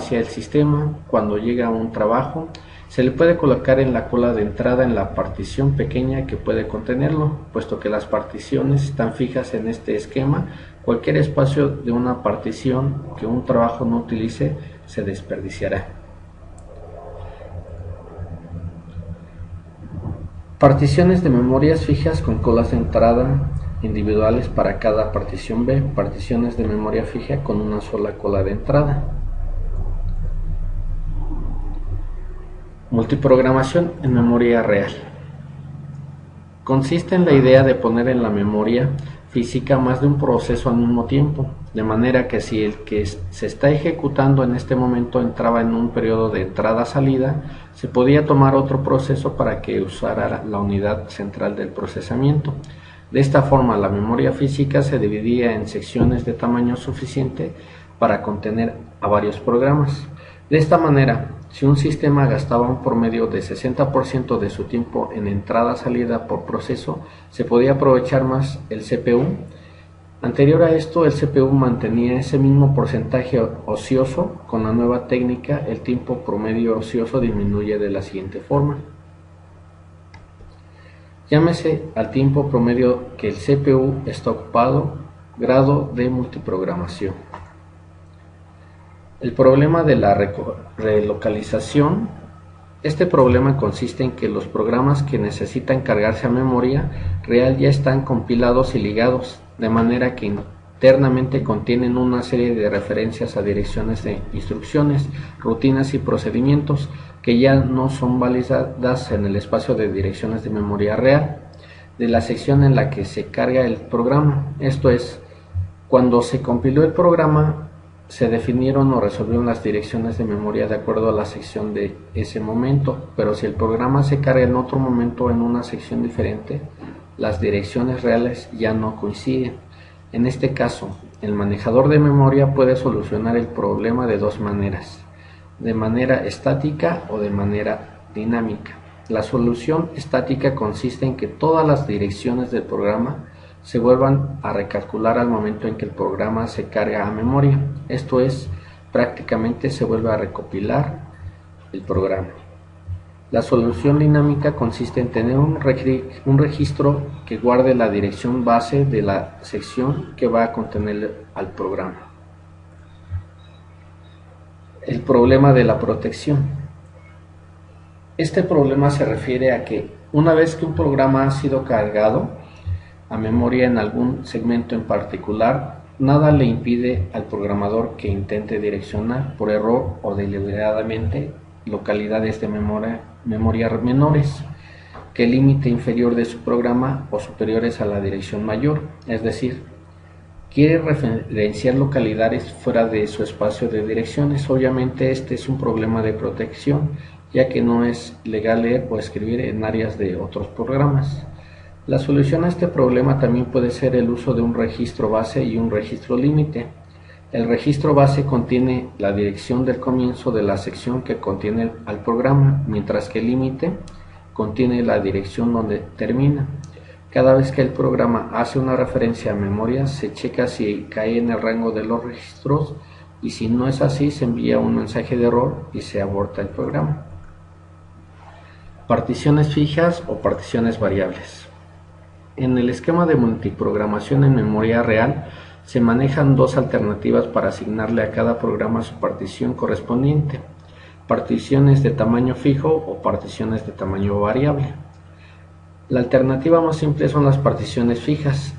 inicia el sistema, cuando llega un trabajo, se le puede colocar en la cola de entrada en la partición pequeña que puede contenerlo, puesto que las particiones están fijas en este esquema. Cualquier espacio de una partición que un trabajo no utilice se desperdiciará. Particiones de memorias fijas con colas de entrada individuales para cada partición B. Particiones de memoria fija con una sola cola de entrada. Multiprogramación en memoria real. Consiste en la idea de poner en la memoria física más de un proceso al mismo tiempo, de manera que si el que se está ejecutando en este momento entraba en un periodo de entrada-salida, se podía tomar otro proceso para que usara la unidad central del procesamiento. De esta forma, la memoria física se dividía en secciones de tamaño suficiente para contener a varios programas. De esta manera, si un sistema gastaba un promedio de 60% de su tiempo en entrada-salida por proceso, se podía aprovechar más el CPU. Anterior a esto, el CPU mantenía ese mismo porcentaje ocioso. Con la nueva técnica, el tiempo promedio ocioso disminuye de la siguiente forma. Llámese al tiempo promedio que el CPU está ocupado, grado de multiprogramación. El problema de la relocalización. Este problema consiste en que los programas que necesitan cargarse a memoria real ya están compilados y ligados, de manera que internamente contienen una serie de referencias a direcciones de instrucciones, rutinas y procedimientos que ya no son validadas en el espacio de direcciones de memoria real de la sección en la que se carga el programa. Esto es, cuando se compiló el programa, se definieron o resolvieron las direcciones de memoria de acuerdo a la sección de ese momento, pero si el programa se carga en otro momento en una sección diferente, las direcciones reales ya no coinciden. En este caso, el manejador de memoria puede solucionar el problema de dos maneras, de manera estática o de manera dinámica. La solución estática consiste en que todas las direcciones del programa se vuelvan a recalcular al momento en que el programa se carga a memoria. Esto es, prácticamente se vuelve a recopilar el programa. La solución dinámica consiste en tener un registro que guarde la dirección base de la sección que va a contener al programa. El problema de la protección. Este problema se refiere a que una vez que un programa ha sido cargado a memoria en algún segmento en particular, nada le impide al programador que intente direccionar por error o deliberadamente localidades de memoria menores que el límite inferior de su programa o superiores a la dirección mayor, es decir, quiere referenciar localidades fuera de su espacio de direcciones. Obviamente este es un problema de protección, ya que no es legal leer o escribir en áreas de otros programas. La solución a este problema también puede ser el uso de un registro base y un registro límite. El registro base contiene la dirección del comienzo de la sección que contiene al programa, mientras que el límite contiene la dirección donde termina. Cada vez que el programa hace una referencia a memoria, se checa si cae en el rango de los registros, y si no es así, se envía un mensaje de error y se aborta el programa. Particiones fijas o particiones variables. En el esquema de multiprogramación en memoria real se manejan dos alternativas para asignarle a cada programa su partición correspondiente: particiones de tamaño fijo o particiones de tamaño variable. La alternativa más simple son las particiones fijas.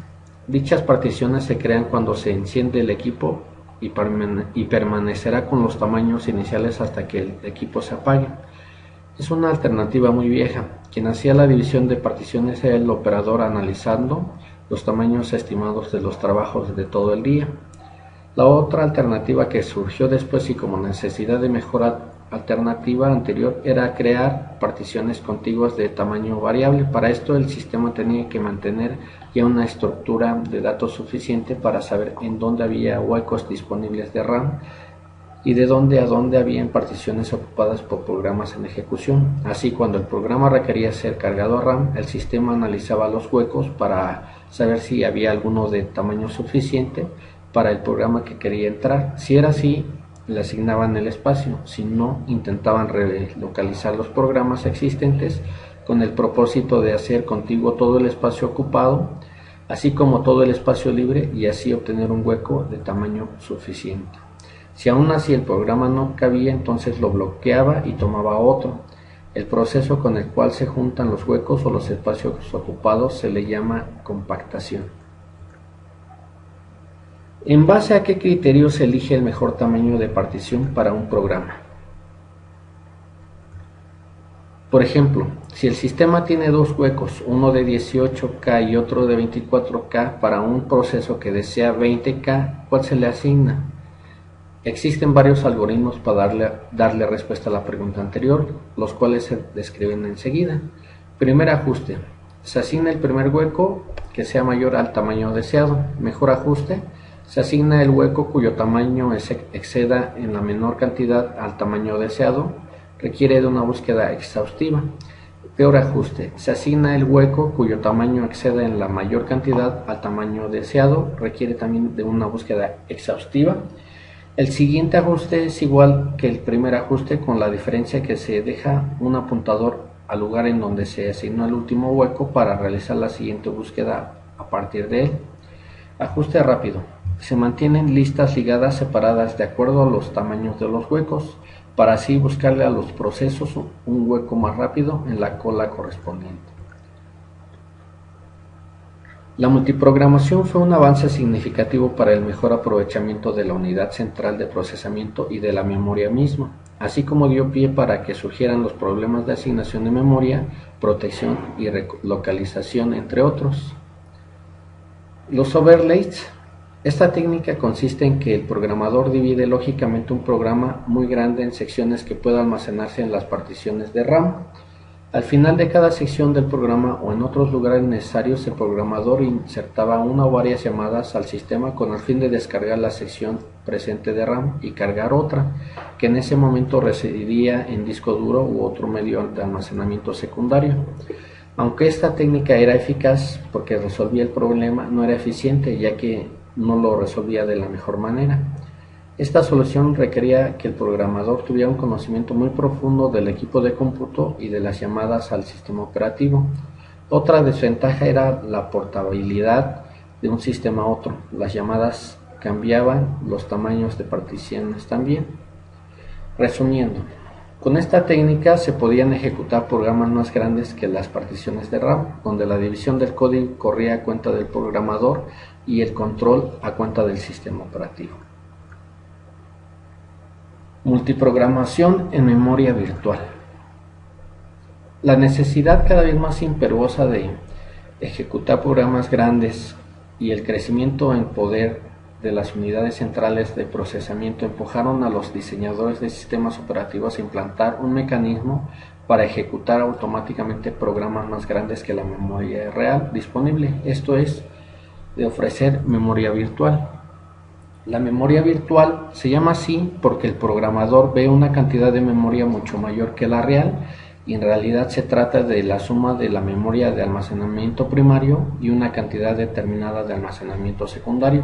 Dichas particiones se crean cuando se enciende el equipo y permanecerá con los tamaños iniciales hasta que el equipo se apague. Es una alternativa muy vieja. Quien hacía la división de particiones era el operador analizando los tamaños estimados de los trabajos de todo el día. La otra alternativa que surgió después y como necesidad de mejora alternativa anterior era crear particiones contiguas de tamaño variable. Para esto el sistema tenía que mantener ya una estructura de datos suficiente para saber en dónde había huecos disponibles de RAM y de dónde a dónde habían particiones ocupadas por programas en ejecución. Así, cuando el programa requería ser cargado a RAM, el sistema analizaba los huecos para saber si había alguno de tamaño suficiente para el programa que quería entrar. Si era así, le asignaban el espacio, si no, intentaban relocalizar los programas existentes con el propósito de hacer contiguo todo el espacio ocupado, así como todo el espacio libre, y así obtener un hueco de tamaño suficiente. Si aún así el programa no cabía, entonces lo bloqueaba y tomaba otro. El proceso con el cual se juntan los huecos o los espacios ocupados se le llama compactación. ¿En base a qué criterio se elige el mejor tamaño de partición para un programa? Por ejemplo, si el sistema tiene dos huecos, uno de 18K y otro de 24K para un proceso que desea 20K, ¿cuál se le asigna? Existen varios algoritmos para darle respuesta a la pregunta anterior, los cuales se describen enseguida. Primer ajuste: se asigna el primer hueco que sea mayor al tamaño deseado. Mejor ajuste: se asigna el hueco cuyo tamaño exceda en la menor cantidad al tamaño deseado. Requiere de una búsqueda exhaustiva. Peor ajuste: se asigna el hueco cuyo tamaño exceda en la mayor cantidad al tamaño deseado. Requiere también de una búsqueda exhaustiva. El siguiente ajuste es igual que el primer ajuste, con la diferencia que se deja un apuntador al lugar en donde se asignó el último hueco para realizar la siguiente búsqueda a partir de él. Ajuste rápido: se mantienen listas ligadas separadas de acuerdo a los tamaños de los huecos, para así buscarle a los procesos un hueco más rápido en la cola correspondiente. La multiprogramación fue un avance significativo para el mejor aprovechamiento de la unidad central de procesamiento y de la memoria misma, así como dio pie para que surgieran los problemas de asignación de memoria, protección y relocalización, entre otros. Los overlays. Esta técnica consiste en que el programador divide lógicamente un programa muy grande en secciones que pueda almacenarse en las particiones de RAM. Al final de cada sección del programa o en otros lugares necesarios, el programador insertaba una o varias llamadas al sistema con el fin de descargar la sección presente de RAM y cargar otra, que en ese momento residía en disco duro u otro medio de almacenamiento secundario. Aunque esta técnica era eficaz porque resolvía el problema, no era eficiente, ya que no lo resolvía de la mejor manera. Esta solución requería que el programador tuviera un conocimiento muy profundo del equipo de cómputo y de las llamadas al sistema operativo. Otra desventaja era la portabilidad de un sistema a otro. Las llamadas cambiaban, los tamaños de particiones también. Resumiendo, con esta técnica se podían ejecutar programas más grandes que las particiones de RAM, donde la división del código corría a cuenta del programador y el control a cuenta del sistema operativo. Multiprogramación en memoria virtual. La necesidad cada vez más imperiosa de ejecutar programas grandes y el crecimiento en poder de las unidades centrales de procesamiento empujaron a los diseñadores de sistemas operativos a implantar un mecanismo para ejecutar automáticamente programas más grandes que la memoria real disponible, esto es, de ofrecer memoria virtual. La memoria virtual se llama así porque el programador ve una cantidad de memoria mucho mayor que la real, y en realidad se trata de la suma de la memoria de almacenamiento primario y una cantidad determinada de almacenamiento secundario.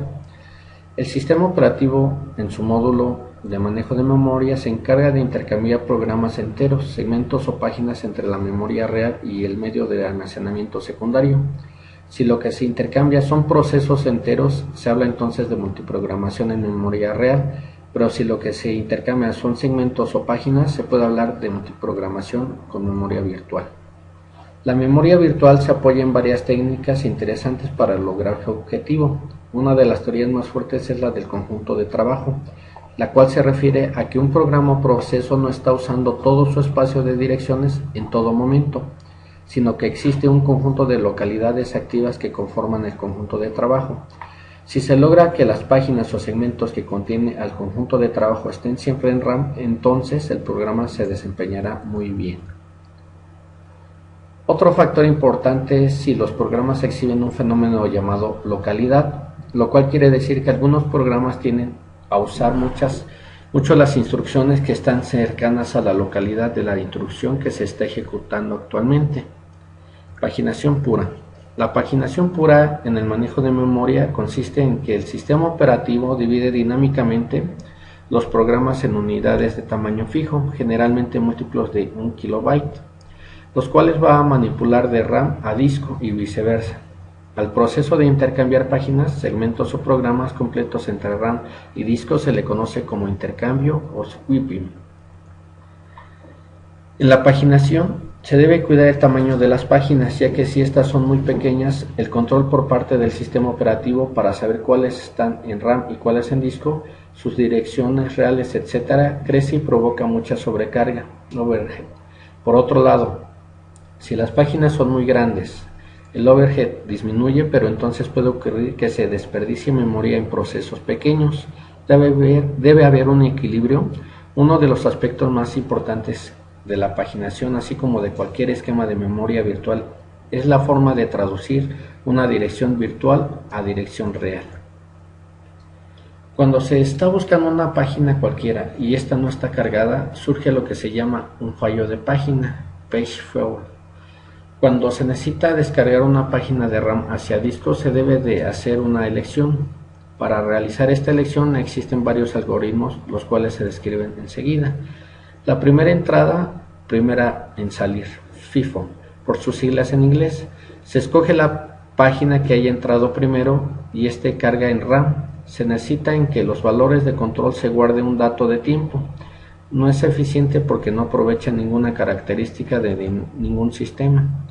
El sistema operativo, en su módulo de manejo de memoria, se encarga de intercambiar programas enteros, segmentos o páginas entre la memoria real y el medio de almacenamiento secundario. Si lo que se intercambia son procesos enteros, se habla entonces de multiprogramación en memoria real, pero si lo que se intercambia son segmentos o páginas, se puede hablar de multiprogramación con memoria virtual. La memoria virtual se apoya en varias técnicas interesantes para lograr su objetivo. Una de las teorías más fuertes es la del conjunto de trabajo, la cual se refiere a que un programa o proceso no está usando todo su espacio de direcciones en todo momento, sino que existe un conjunto de localidades activas que conforman el conjunto de trabajo. Si se logra que las páginas o segmentos que contiene al conjunto de trabajo estén siempre en RAM, entonces el programa se desempeñará muy bien. Otro factor importante es si los programas exhiben un fenómeno llamado localidad, lo cual quiere decir que algunos programas tienden a usar mucho las instrucciones que están cercanas a la localidad de la instrucción que se está ejecutando actualmente. Paginación pura. La paginación pura en el manejo de memoria consiste en que el sistema operativo divide dinámicamente los programas en unidades de tamaño fijo, generalmente múltiplos de 1 kilobyte, los cuales va a manipular de RAM a disco y viceversa. Al proceso de intercambiar páginas, segmentos o programas completos entre RAM y disco se le conoce como intercambio o swapping. En la paginación se debe cuidar el tamaño de las páginas, ya que si estas son muy pequeñas, el control por parte del sistema operativo para saber cuáles están en RAM y cuáles en disco, sus direcciones reales, etc., crece y provoca mucha sobrecarga, overhead. Por otro lado, si las páginas son muy grandes, el overhead disminuye, pero entonces puede ocurrir que se desperdicie memoria en procesos pequeños. Debe haber un equilibrio. Uno de los aspectos más importantes de la paginación, así como de cualquier esquema de memoria virtual, es la forma de traducir una dirección virtual a dirección real. Cuando se está buscando una página cualquiera y esta no está cargada, surge lo que se llama un fallo de página, page fault. Cuando se necesita descargar una página de RAM hacia disco, se debe de hacer una elección. Para realizar esta elección existen varios algoritmos, los cuales se describen enseguida. La primera entrada, primera en salir, FIFO, por sus siglas en inglés. Se escoge la página que haya entrado primero y este carga en RAM. Se necesita en que los valores de control se guarde un dato de tiempo. No es eficiente porque no aprovecha ninguna característica de ningún sistema.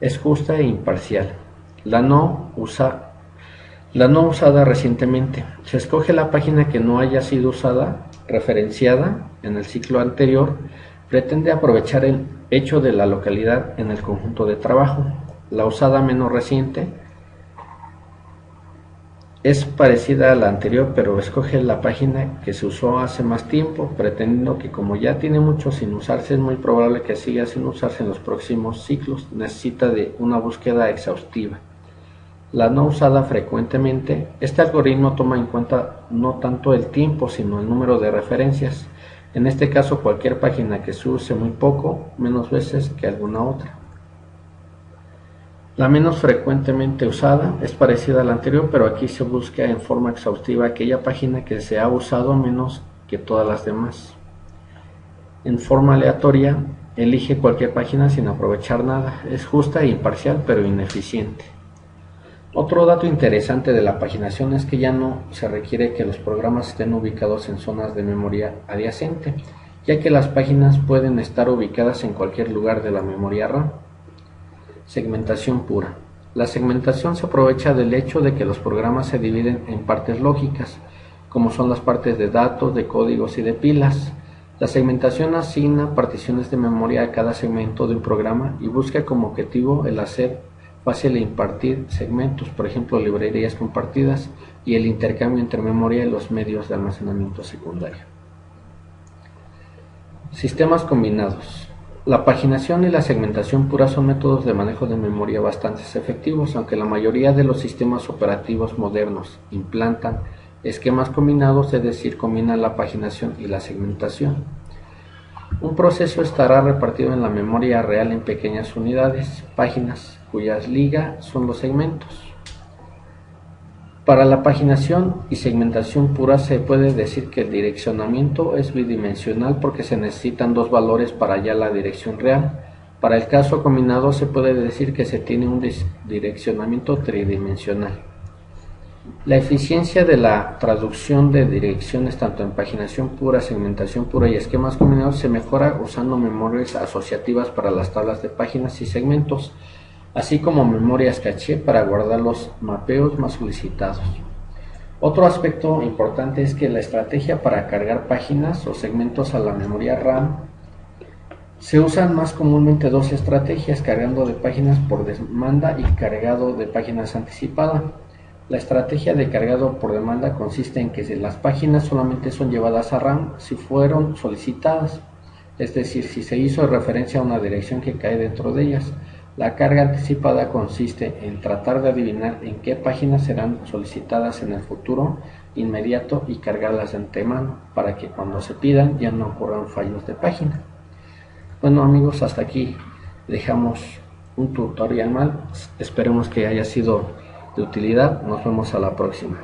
Es justa e imparcial. La no usada recientemente. Se escoge la página que no haya sido usada, referenciada en el ciclo anterior. Pretende aprovechar el hecho de la localidad en el conjunto de trabajo. La usada menos reciente es parecida a la anterior, pero escoge la página que se usó hace más tiempo, pretendiendo que como ya tiene mucho sin usarse, es muy probable que siga sin usarse en los próximos ciclos. Necesita de una búsqueda exhaustiva. La no usada frecuentemente. Este algoritmo toma en cuenta no tanto el tiempo, sino el número de referencias. En este caso, cualquier página que se use muy poco, menos veces que alguna otra. La menos frecuentemente usada es parecida a la anterior, pero aquí se busca en forma exhaustiva aquella página que se ha usado menos que todas las demás. En forma aleatoria, elige cualquier página sin aprovechar nada. Es justa e imparcial, pero ineficiente. Otro dato interesante de la paginación es que ya no se requiere que los programas estén ubicados en zonas de memoria adyacente, ya que las páginas pueden estar ubicadas en cualquier lugar de la memoria RAM. Segmentación pura. La segmentación se aprovecha del hecho de que los programas se dividen en partes lógicas, como son las partes de datos, de códigos y de pilas. La segmentación asigna particiones de memoria a cada segmento de un programa y busca como objetivo el hacer fácil impartir segmentos, por ejemplo librerías compartidas, y el intercambio entre memoria y los medios de almacenamiento secundario. Sistemas combinados. La paginación y la segmentación pura son métodos de manejo de memoria bastante efectivos, aunque la mayoría de los sistemas operativos modernos implantan esquemas combinados, es decir, combinan la paginación y la segmentación. Un proceso estará repartido en la memoria real en pequeñas unidades, páginas, cuyas ligas son los segmentos. Para la paginación y segmentación pura se puede decir que el direccionamiento es bidimensional porque se necesitan dos valores para hallar la dirección real. Para el caso combinado se puede decir que se tiene un direccionamiento tridimensional. La eficiencia de la traducción de direcciones tanto en paginación pura, segmentación pura y esquemas combinados se mejora usando memorias asociativas para las tablas de páginas y segmentos, así como memorias caché para guardar los mapeos más solicitados. Otro aspecto importante es que la estrategia para cargar páginas o segmentos a la memoria RAM se usan más comúnmente dos estrategias: cargando de páginas por demanda y cargado de páginas anticipada. La estrategia de cargado por demanda consiste en que las páginas solamente son llevadas a RAM si fueron solicitadas, es decir, si se hizo referencia a una dirección que cae dentro de ellas. La carga anticipada consiste en tratar de adivinar en qué páginas serán solicitadas en el futuro inmediato y cargarlas de antemano para que cuando se pidan ya no ocurran fallos de página. Bueno amigos, hasta aquí dejamos un tutorial más. Esperemos que haya sido de utilidad. Nos vemos a la próxima.